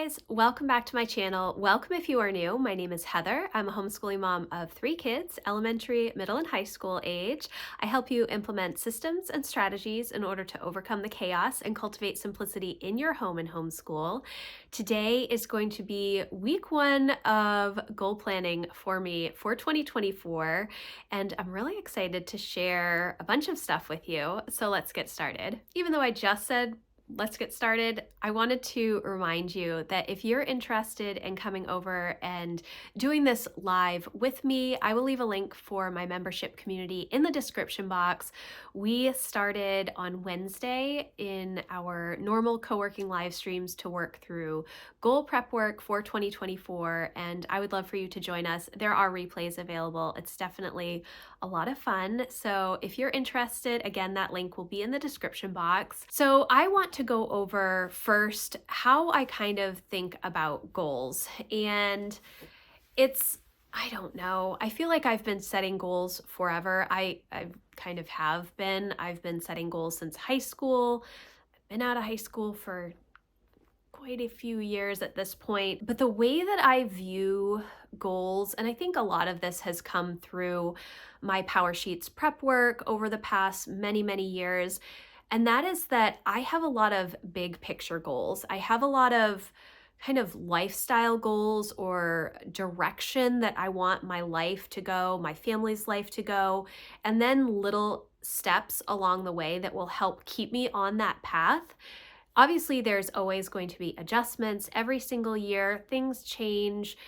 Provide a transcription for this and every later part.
guys, welcome back to my channel. Welcome if you are new. My name is Heather. I'm a homeschooling mom of 3 kids, elementary, middle, and high school age. I help you implement systems and strategies in order to overcome the chaos and cultivate simplicity in your home and homeschool. Today is going to be week 1 of goal planning for me for 2024, and I'm really excited to share a bunch of stuff with you. So let's get started. Even though I just said let's get started, I wanted to remind you that if you're interested in coming over and doing this live with me, I will leave a link for my membership community in the description box. We started on Wednesday in our normal co-working live streams to work through goal prep work for 2024, and I would love for you to join us. There are replays available. It's definitely a lot of fun. So if you're interested, again, that link will be in the description box. So I want to go over first how I kind of think about goals. And I don't know, I feel like I've been setting goals forever. I kind of have been. I've been setting goals since high school. I've been out of high school for quite a few years at this point. But the way that I view goals, and I think a lot of this has come through my Powersheets prep work over the past many, many years, and that is that I have a lot of big picture goals. I have a lot of kind of lifestyle goals or direction that I want my life to go, my family's life to go, and then little steps along the way that will help keep me on that path. Obviously, there's always going to be adjustments every single year. Things change,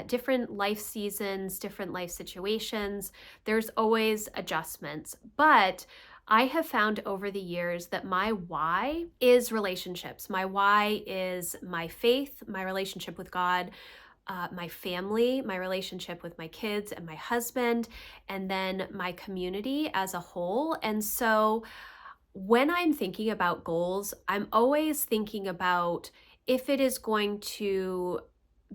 different life seasons, different life situations. There's always adjustments. But I have found over the years that my why is relationships. My why is my faith, my relationship with God, my family, my relationship with my kids and my husband, and then my community as a whole. And so when I'm thinking about goals, I'm always thinking about if it is going to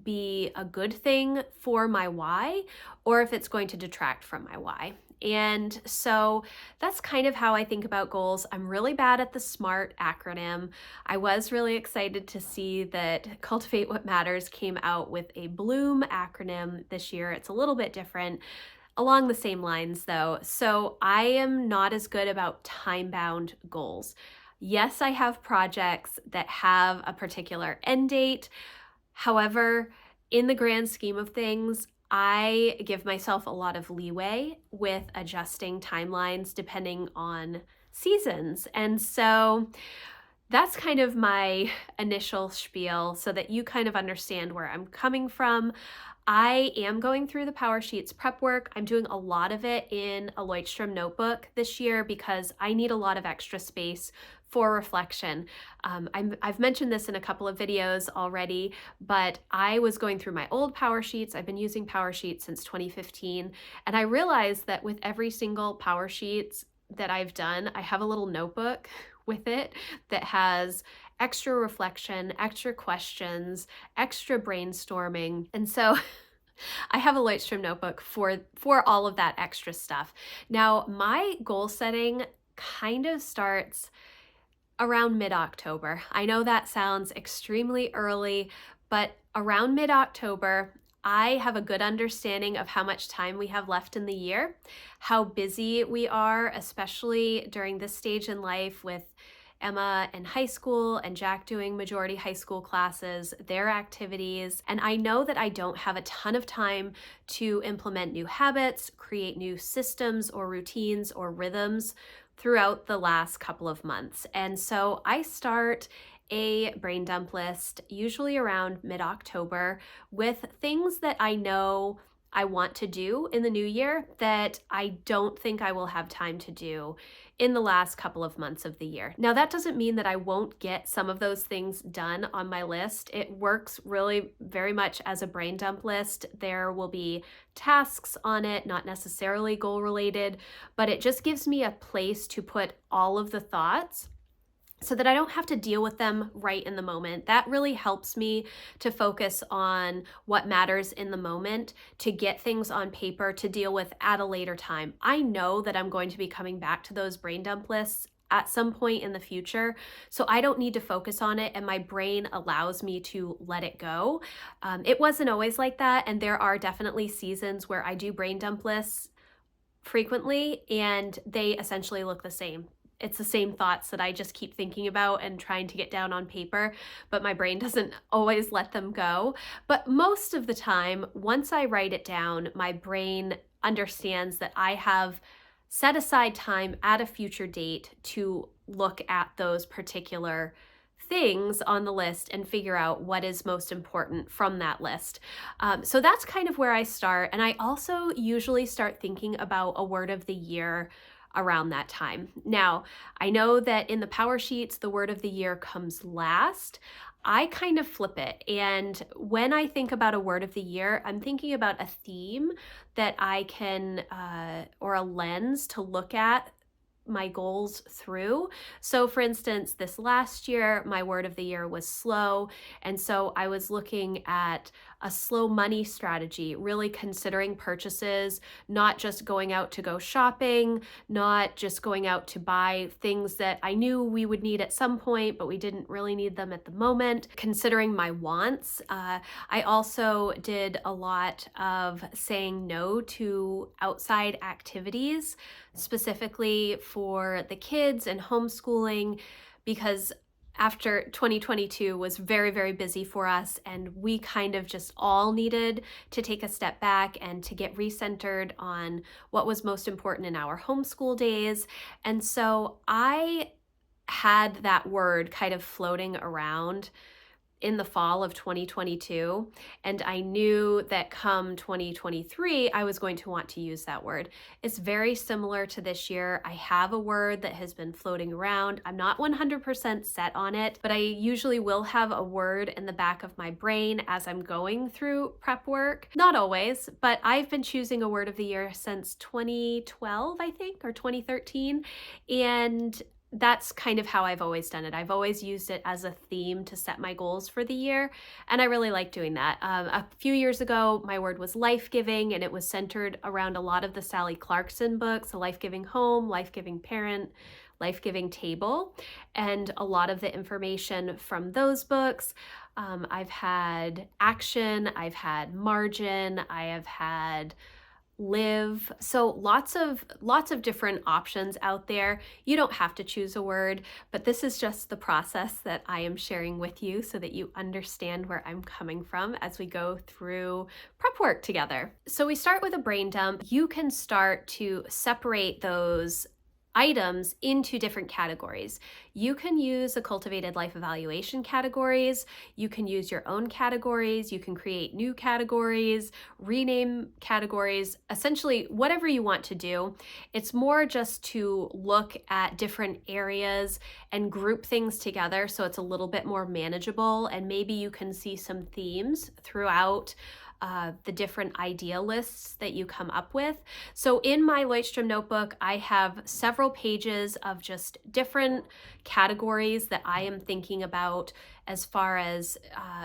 be a good thing for my why or if it's going to detract from my why. And so that's kind of how I think about goals. I'm really bad at the SMART acronym. I was really excited to see that Cultivate What Matters came out with a Bloom acronym this year. It's a little bit different. Along the same lines though, so I am not as good about time-bound goals. Yes, I have projects that have a particular end date. However, in the grand scheme of things, I give myself a lot of leeway with adjusting timelines depending on seasons. And so that's kind of my initial spiel so that you kind of understand where I'm coming from. I am going through the Powersheets prep work. I'm doing a lot of it in a Leuchtturm notebook this year because I need a lot of extra space for reflection. I've mentioned this in a couple of videos already, but I was going through my old Powersheets. I've been using Powersheets since 2015, and I realized that with every single Powersheets that I've done, I have a little notebook with it that has extra reflection, extra questions, extra brainstorming. And so I have a Leuchtturm notebook for all of that extra stuff. Now, my goal setting kind of starts around mid-October. I know that sounds extremely early, but around mid-October, I have a good understanding of how much time we have left in the year, how busy we are, especially during this stage in life with Emma in high school and Jack doing majority high school classes, their activities. And I know that I don't have a ton of time to implement new habits, create new systems or routines or rhythms throughout the last couple of months. And so I start a brain dump list usually around mid-October with things that I know I want to do in the new year that I don't think I will have time to do in the last couple of months of the year. Now, that doesn't mean that I won't get some of those things done on my list. It works really very much as a brain dump list. There will be tasks on it, not necessarily goal related, but it just gives me a place to put all of the thoughts so that I don't have to deal with them right in the moment. That really helps me to focus on what matters in the moment, to get things on paper to deal with at a later time. I know that I'm going to be coming back to those brain dump lists at some point in the future. So I don't need to focus on it, and my brain allows me to let it go. It wasn't always like that, and there are definitely seasons where I do brain dump lists frequently, and they essentially look the same. It's the same thoughts that I just keep thinking about and trying to get down on paper, but my brain doesn't always let them go. But most of the time, once I write it down, my brain understands that I have set aside time at a future date to look at those particular things on the list and figure out what is most important from that list. So that's kind of where I start. And I also usually start thinking about a word of the year around that time. Now, I know that in the Powersheets, the word of the year comes last. I kind of flip it. And when I think about a word of the year, I'm thinking about a theme that I can, or a lens to look at my goals through. So for instance, this last year, my word of the year was slow. And so I was looking at a slow money strategy, really considering purchases, not just going out to go shopping, not just going out to buy things that I knew we would need at some point, but we didn't really need them at the moment, considering my wants. I also did a lot of saying no to outside activities, specifically for the kids and homeschooling, because after 2022 was very, very busy for us, and we kind of just all needed to take a step back and to get recentered on what was most important in our homeschool days. And so I had that word kind of floating around in the fall of 2022, and I knew that come 2023, I was going to want to use that word. It's very similar to this year. I have a word that has been floating around. I'm not 100% set on it, but I usually will have a word in the back of my brain as I'm going through prep work. Not always, but I've been choosing a word of the year since 2012, I think, or 2013, and that's kind of how I've always done it. I've always used it as a theme to set my goals for the year, and I really like doing that. A few years ago, my word was life-giving, and it was centered around a lot of the Sally Clarkson books, A Life-Giving Home, Life-Giving Parent, Life-Giving Table, and a lot of the information from those books. I've had action, I've had margin, I have had live. So lots of different options out there. You don't have to choose a word, but this is just the process that I am sharing with you so that you understand where I'm coming from as we go through prep work together. So we start with a brain dump. You can start to separate those items into different categories. You can use the cultivated life evaluation categories. You can use your own categories. You can create new categories, rename categories, essentially whatever you want to do. It's more just to look at different areas and group things together so it's a little bit more manageable, and maybe you can see some themes throughout the different idea lists that you come up with. So in my Lloydstrom notebook, I have several pages of just different categories that I am thinking about as far as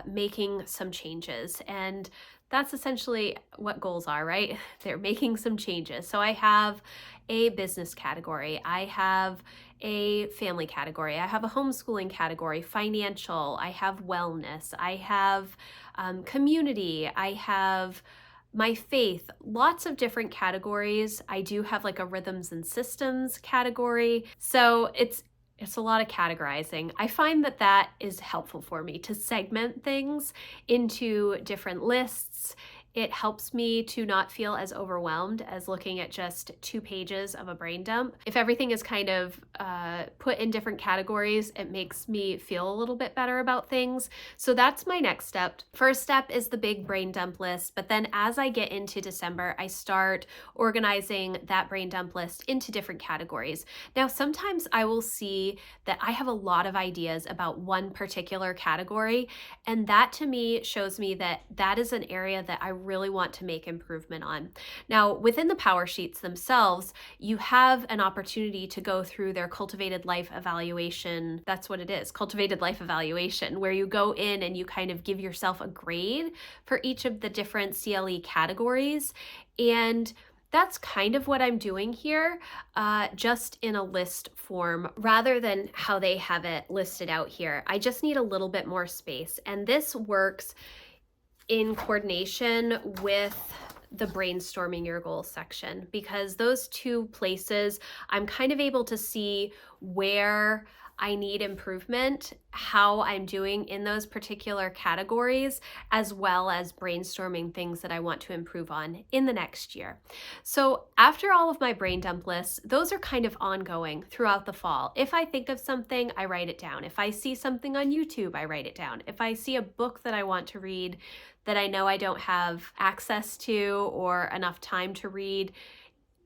making some changes. And that's essentially what goals are, right? They're making some changes. So I have a business category, I have a family category, I have a homeschooling category, financial, I have wellness, I have community, I have my faith, lots of different categories. I do have like a rhythms and systems category. So it's a lot of categorizing. I find that that is helpful for me to segment things into different lists. It helps me to not feel as overwhelmed as looking at just 2 pages of a brain dump. If everything is kind of put in different categories, it makes me feel a little bit better about things. So that's my next step. First step is the big brain dump list, but then as I get into December, I start organizing that brain dump list into different categories. Now, sometimes I will see that I have a lot of ideas about one particular category, and that to me shows me that that is an area that I really want to make improvement on. Now, within the Powersheets themselves, you have an opportunity to go through their cultivated life evaluation. That's what it is, cultivated life evaluation, where you go in and you kind of give yourself a grade for each of the different CLE categories. And That's kind of what I'm doing here, just in a list form rather than how they have it listed out here. I just need a little bit more space, and this works in coordination with the brainstorming your goals section, because those two places I'm kind of able to see where I need improvement, how I'm doing in those particular categories, as well as brainstorming things that I want to improve on in the next year. So after all of my brain dump lists, those are kind of ongoing throughout the fall. If I think of something, I write it down. If I see something on YouTube, I write it down. If I see a book that I want to read that I know I don't have access to or enough time to read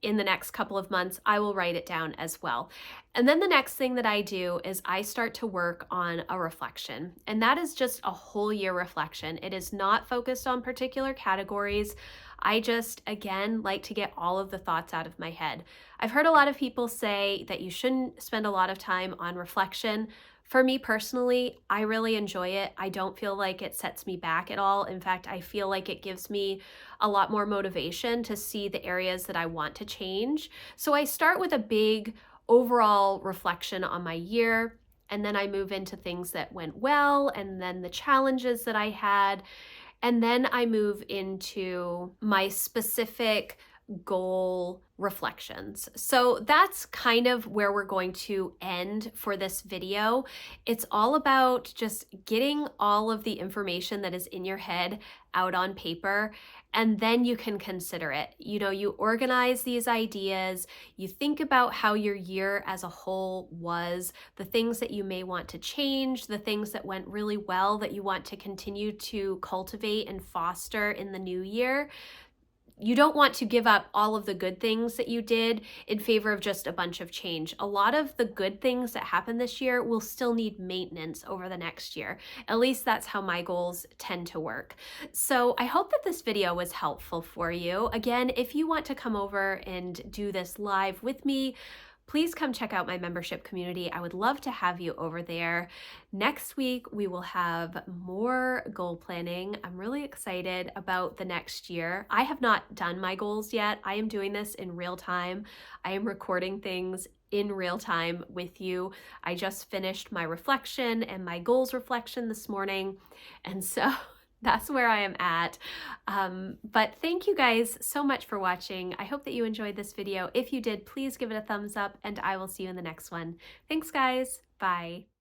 in the next couple of months, I will write it down as well. And then the next thing that I do is I start to work on a reflection. And that is just a whole year reflection. It is not focused on particular categories. I just, again, like to get all of the thoughts out of my head. I've heard a lot of people say that you shouldn't spend a lot of time on reflection. For me personally, I really enjoy it. I don't feel like it sets me back at all. In fact, I feel like it gives me a lot more motivation to see the areas that I want to change. So I start with a big overall reflection on my year, and then I move into things that went well, and then the challenges that I had, and then I move into my specific goal reflections. So that's kind of where we're going to end for this video. It's all about just getting all of the information that is in your head out on paper, and then you can consider it. You know, you organize these ideas, you think about how your year as a whole was, the things that you may want to change, the things that went really well that you want to continue to cultivate and foster in the new year. You don't want to give up all of the good things that you did in favor of just a bunch of change. A lot of the good things that happen this year will still need maintenance over the next year. At least that's how my goals tend to work. So I hope that this video was helpful for you. Again, if you want to come over and do this live with me, please come check out my membership community. I would love to have you over there. Next week, we will have more goal planning. I'm really excited about the next year. I have not done my goals yet. I am doing this in real time. I am recording things in real time with you. I just finished my reflection and my goals reflection this morning. And so that's where I am at. But thank you guys so much for watching. I hope that you enjoyed this video. If you did, please give it a thumbs up, and I will see you in the next one. Thanks, guys. Bye.